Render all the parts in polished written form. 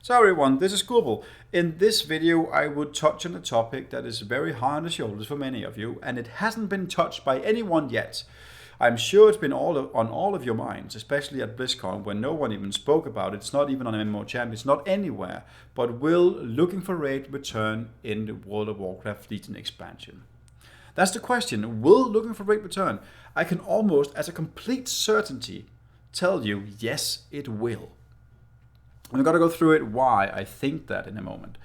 So everyone, this is Global. In this video I would touch on a topic that is very high on the shoulders for many of you, and it hasn't been touched by anyone yet. I'm sure it's been on all of your minds, especially at BlizzCon when no one even spoke about it. It's not even on MMO Champions, it's not anywhere. But will Looking for Raid return in the World of Warcraft Legion expansion? That's the question. Will Looking for Raid return? I can almost, as a complete certainty, tell you yes, it will. I'm going to go through it why I think that in a moment.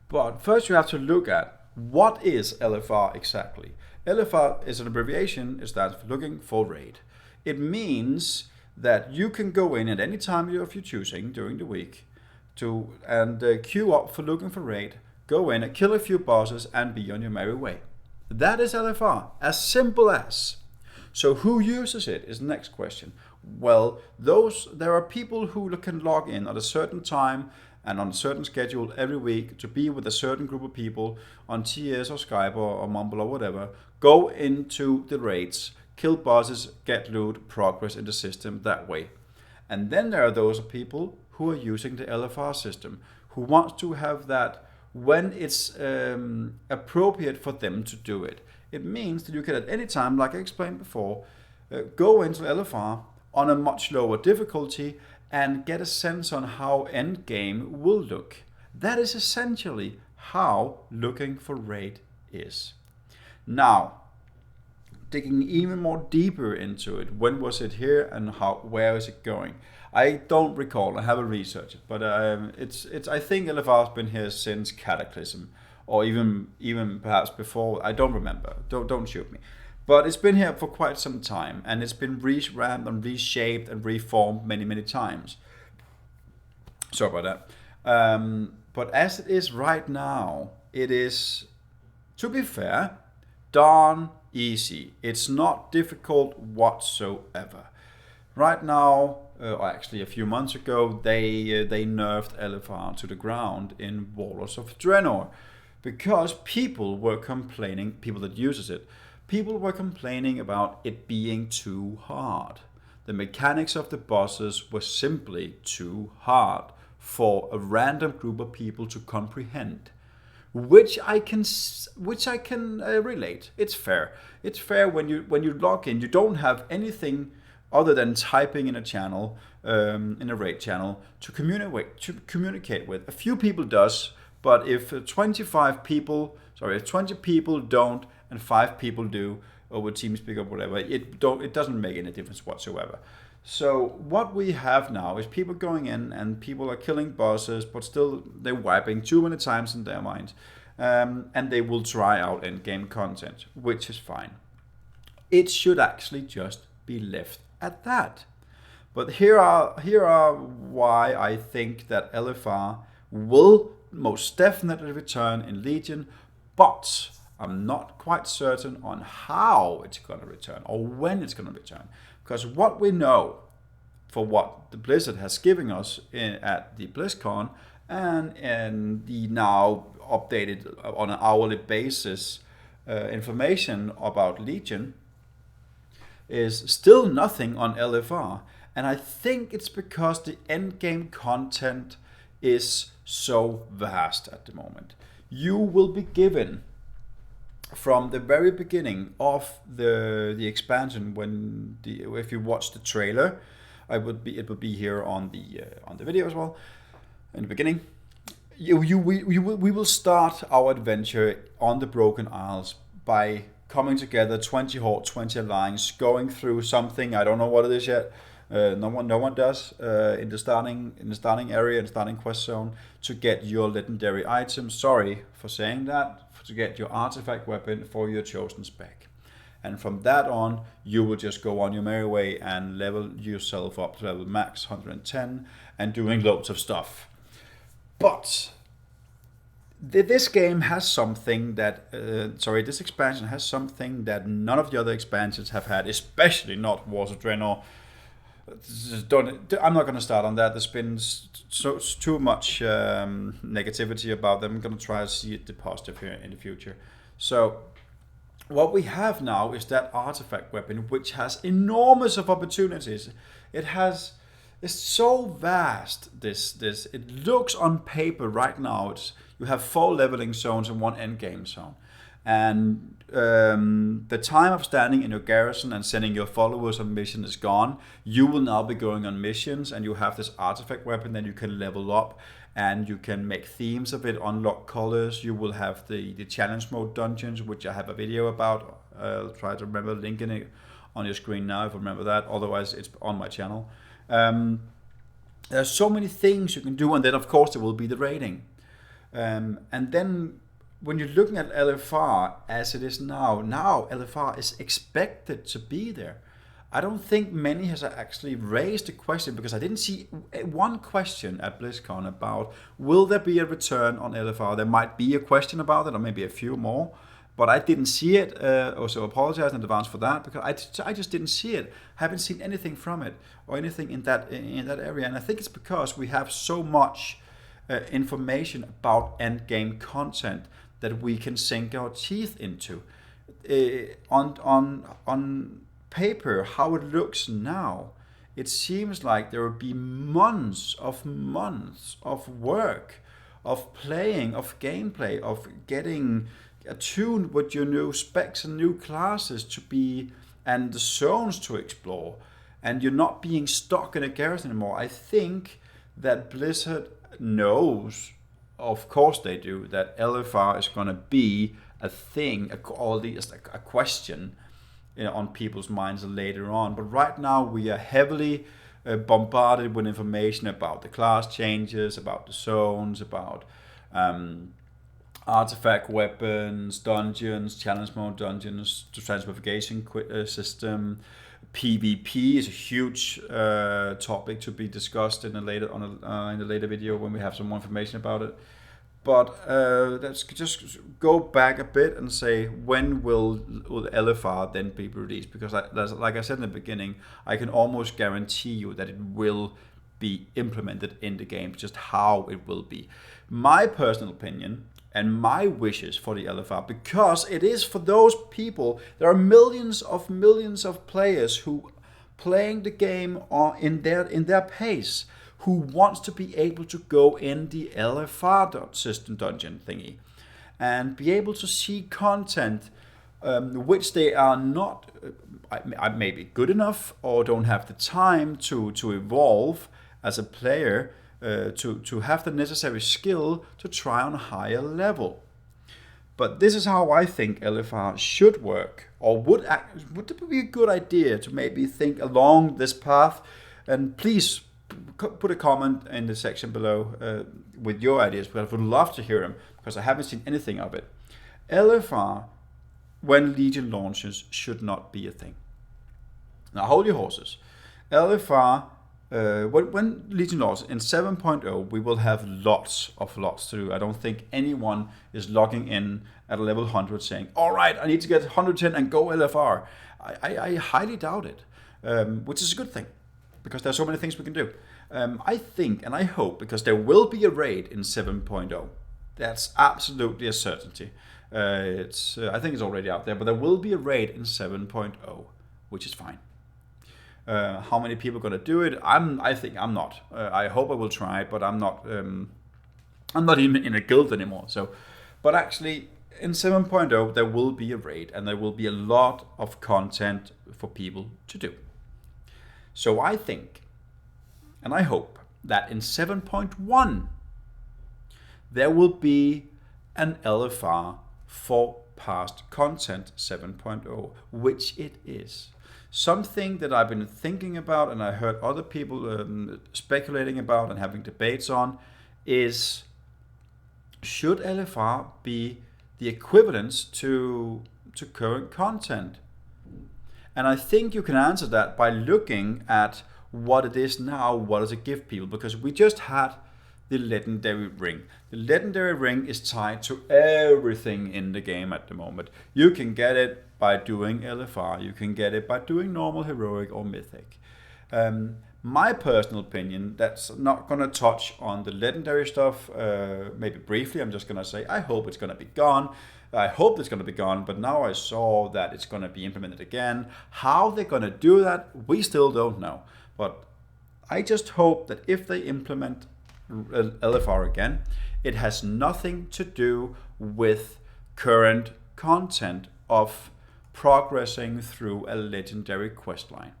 But first you have to look at what is LFR exactly. LFR is an abbreviation, it stands for Looking for Raid. It means that you can go in at any time of your choosing during the week and queue up for Looking for Raid, go in and kill a few bosses and be on your merry way. That is LFR, as simple as. So who uses it is the next question. Well, there are people who can log in at a certain time and on a certain schedule every week to be with a certain group of people on TS or Skype or Mumble or whatever, go into the raids, kill bosses, get loot, progress in the system that way. And then there are those people who are using the LFR system, who want to have that when it's appropriate for them to do it. It means that you can at any time, like I explained before, go into LFR on a much lower difficulty and get a sense on how endgame will look. That is essentially how Looking for Raid is. Now, digging even more deeper into it, when was it here and where is it going? I don't recall, I haven't researched it, but I think LFR has been here since Cataclysm, or even perhaps before, I don't remember, don't shoot me. But it's been here for quite some time, and it's been revamped and reshaped and reformed many times. Sorry about that. But as it is right now, it is, to be fair, darn easy. It's not difficult whatsoever. Right now, or actually a few months ago, they nerfed LFR to the ground in Warlords of Draenor, because people were complaining, people that uses it, people were complaining about it being too hard. The mechanics of the bosses were simply too hard for a random group of people to comprehend, which I can relate. It's fair. It's fair when you log in, you don't have anything other than typing in a channel, in a raid channel, to communicate with. A few people does, but if 20 people don't and 5 people do over TeamSpeak or whatever, it doesn't make any difference whatsoever. So what we have now is people going in and people are killing bosses, but still they're wiping too many times in their mind, and they will try out endgame content, which is fine. It should actually just be left at that. But here are why I think that LFR will most definitely return in Legion, but I'm not quite certain on how it's going to return or when it's going to return. Because what we know, for what the Blizzard has given us at the BlizzCon and the now updated on an hourly basis information about Legion, is still nothing on LFR. And I think it's because the endgame content is so vast at the moment. You will be given, from the very beginning of the expansion, if you watch the trailer, it would be here on the video as well. In the beginning, we will start our adventure on the Broken Isles by coming together, 20 Horde, 20 Alliance, going through something, I don't know what it is yet. No one does in the starting area and starting quest zone, to get your legendary items. Sorry for saying that. To get your artifact weapon for your chosen spec, and from that on you will just go on your merry way and level yourself up to level max 110 and doing loads of stuff. But this game has something that this expansion has something that none of the other expansions have had, especially not Wars of Draenor. I'm not going to start on that. There's been too much negativity about them. I'm going to try to see the positive here in the future. So what we have now is that artifact weapon, which has enormous of opportunities. It has It's so vast. This it looks on paper right now. You have 4 leveling zones and 1 end game zone, and the time of standing in your garrison and sending your followers on mission is gone. You will now be going on missions, and you have this artifact weapon that you can level up, and you can make themes of it, unlock colors. You will have the challenge mode dungeons, which I have a video about. I'll try to remember linking it on your screen now if I remember that. Otherwise, it's on my channel. There's so many things you can do, and then of course there will be the rating. And then when you're looking at LFR as it is now LFR is expected to be there. I don't think many has actually raised the question, because I didn't see one question at BlizzCon about will there be a return on LFR. There might be a question about it, or maybe a few more, but I didn't see it. Also apologize in advance for that, because I just didn't see it. I haven't seen anything from it or anything in that area, and I think it's because we have so much information about end game content that we can sink our teeth into. On paper, how it looks now, it seems like there will be months of work, of playing, of gameplay, of getting attuned with your new specs and new classes to be, and the zones to explore, and you're not being stuck in a garrison anymore. I think that Blizzard knows, of course they do, that LFR is going to be a thing, or at least a question, on people's minds later on. But right now we are heavily bombarded with information about the class changes, about the zones, about artifact weapons, dungeons, challenge mode dungeons, the transmogrification system. PvP is a huge topic to be discussed in a later video when we have some more information about it. But let's just go back a bit and say, when will LFR then be released? Because like I said in the beginning, I can almost guarantee you that it will be implemented in the game, just how it will be. My personal opinion and my wishes for the LFR, because it is for those people, there are millions of players who playing the game in their pace, who wants to be able to go in the LFR system dungeon thingy and be able to see content which they are not maybe good enough or don't have the time to evolve as a player, to have the necessary skill to try on a higher level. But this is how I think LFR should work, or would it be a good idea to maybe think along this path? And please put a comment in the section below with your ideas, because I would love to hear them, because I haven't seen anything of it. LFR, when Legion launches, should not be a thing. Now hold your horses. LFR, when Legion launches in 7.0, we will have lots to do. I don't think anyone is logging in at a level 100 saying, all right, I need to get 110 and go LFR. I highly doubt it, which is a good thing, because there's so many things we can do. I think and I hope, because there will be a raid in 7.0. That's absolutely a certainty. I think it's already out there, but there will be a raid in 7.0, which is fine. How many people are going to do it? I think I'm not. I hope I will try it, but I'm not. I'm not even in a guild anymore. So, but actually, in 7.0 there will be a raid, and there will be a lot of content for people to do. So I think, and I hope, that in 7.1 there will be an LFR for past content 7.0, which it is. Something that I've been thinking about, and I heard other people speculating about and having debates on, is should LFR be the equivalence to current content? And I think you can answer that by looking at what it is now. What does it give people? Because we just had the legendary ring. The legendary ring is tied to everything in the game at the moment. You can get it by doing LFR, you can get it by doing normal, heroic, or mythic. My personal opinion, that's not going to touch on the legendary stuff, maybe briefly. I'm just going to say I hope it's going to be gone. I hope it's going to be gone, but now I saw that it's going to be implemented again. How they're going to do that, we still don't know. But I just hope that if they implement LFR again, it has nothing to do with current content of progressing through a legendary questline.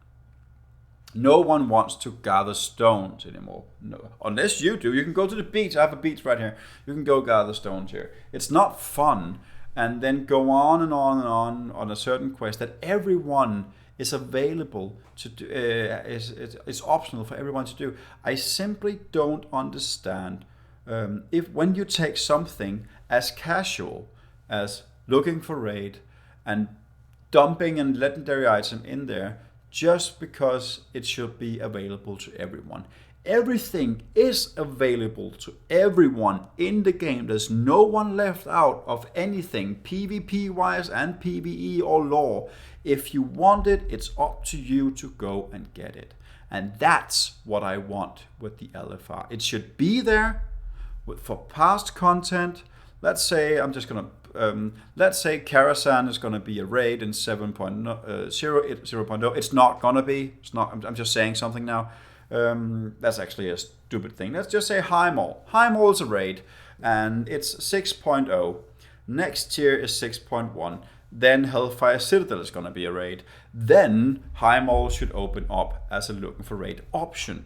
No one wants to gather stones anymore. No. Unless you do. You can go to the beach. I have a beach right here. You can go gather stones here. It's not fun. And then go on and on a certain quest that everyone is available to do. It's optional for everyone to do. I simply don't understand if when you take something as casual as looking for raid and dumping a legendary item in there just because it should be available to everyone. Everything is available to everyone in the game. There's no one left out of anything, PvP wise and PvE or lore. If you want it, it's up to you to go and get it. And that's what I want with the LFR. It should be there for past content. Let's say let's say Karazhan is going to be a raid in 7.0. It's not going to be. It's not. I'm just saying something now. That's actually a stupid thing. Let's just say Highmaul. Highmaul is a raid, and it's 6.0. Next tier is 6.1. Then Hellfire Citadel is going to be a raid. Then Highmaul should open up as a looking for raid option.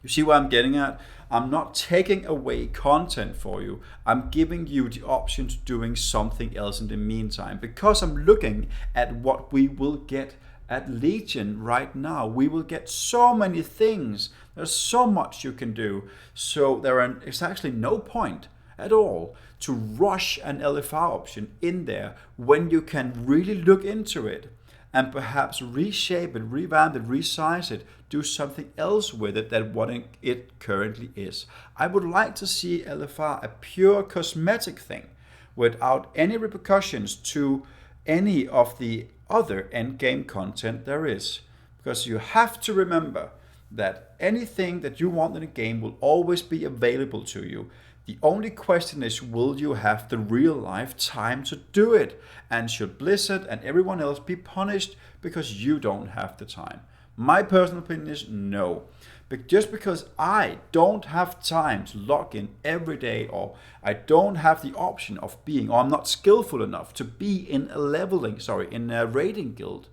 You see what I'm getting at? I'm not taking away content for you. I'm giving you the option to doing something else in the meantime. Because I'm looking at what we will get at Legion right now. We will get so many things. There's so much you can do. So there's actually no point at all to rush an LFR option in there when you can really look into it and perhaps reshape it, revamp it, resize it, do something else with it than what it currently is. I would like to see LFR a pure cosmetic thing without any repercussions to any of the other endgame content there is. Because you have to remember that anything that you want in a game will always be available to you. The only question is, will you have the real life time to do it? And should Blizzard and everyone else be punished because you don't have the time? My personal opinion is no. But just because I don't have time to log in every day, or I don't have the option of being, or I'm not skillful enough to be in a raiding guild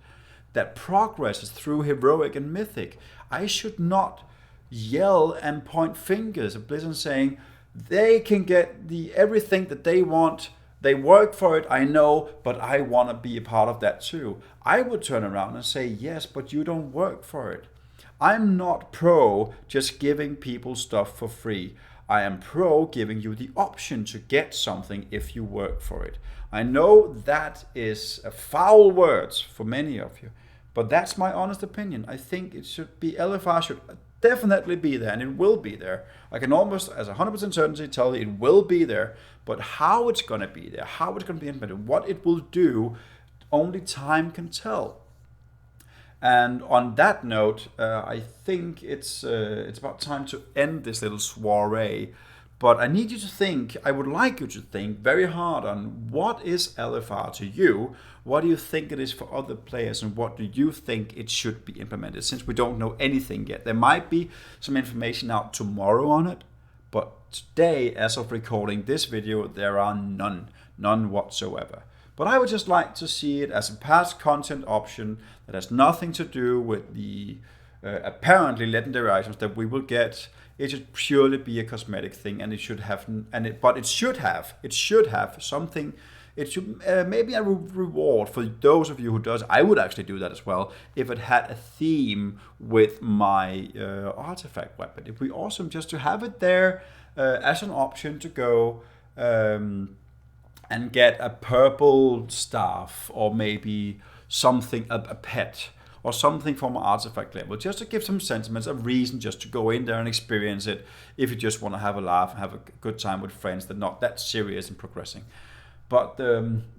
that progresses through heroic and mythic, I should not yell and point fingers at Blizzard saying, they can get everything that they want. They work for it, I know, but I want to be a part of that too. I would turn around and say, yes, but you don't work for it. I'm not pro just giving people stuff for free. I am pro giving you the option to get something if you work for it. I know that is a foul words for many of you, but that's my honest opinion. I think it should be, LFR should definitely be there, and it will be there. I can almost, as 100% certainty, tell you it will be there, but how it's going to be there, how it's going to be implemented, what it will do, only time can tell. And on that note, I think it's about time to end this little soiree. But I need you to think, I would like you to think very hard on what is LFR to you, what do you think it is for other players, and what do you think it should be implemented, since we don't know anything yet. There might be some information out tomorrow on it, but today, as of recording this video, there are none whatsoever. But I would just like to see it as a past content option that has nothing to do with the apparently legendary items that we will get. It should purely be a cosmetic thing, and it should have, but it should have something. It should maybe a reward for those of you who does. I would actually do that as well if it had a theme with my artifact weapon. It'd be awesome just to have it there as an option to go and get a purple staff, or maybe something, a pet, or something from an artifact level, just to give some sentiments, a reason just to go in there and experience it if you just want to have a laugh and have a good time with friends that are not that serious in progressing. But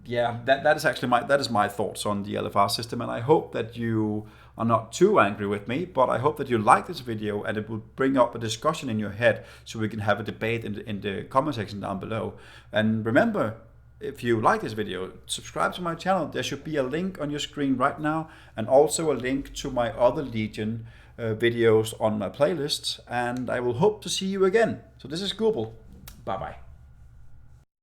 yeah, that is actually my thoughts on the LFR system, and I hope that you are not too angry with me, but I hope that you like this video and it will bring up a discussion in your head so we can have a debate in the comment section down below. And remember, if you like this video, subscribe to my channel. There should be a link on your screen right now, and also a link to my other Legion videos on my playlists, and I will hope to see you again. So this is Google. Bye bye.